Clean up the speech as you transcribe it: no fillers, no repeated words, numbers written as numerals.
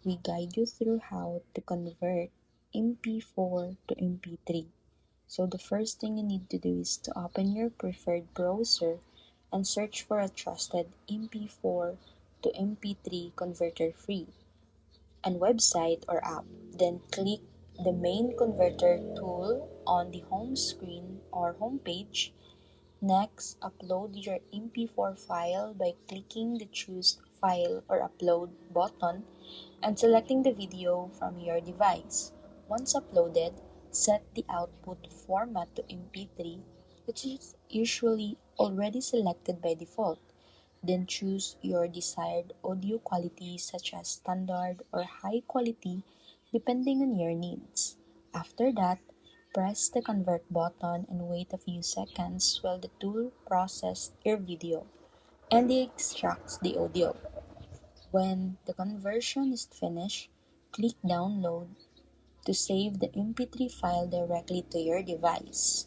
we guide you through how to convert MP4 to MP3. So the first thing you need to do is to open your preferred browser and search for a trusted MP4 to MP3 converter free and website or app. Then click the main converter tool on the home screen or home page. Next, upload your MP4 file by clicking the Choose File or Upload button and selecting the video from your device. Once uploaded, set the output format to MP3, which is usually already selected by default. Then choose your desired audio quality such as standard or high quality depending on your needs. After that, press the convert button and wait a few seconds while the tool processes your video and it extracts the audio. When the conversion is finished, click download to save the MP3 file directly to your device.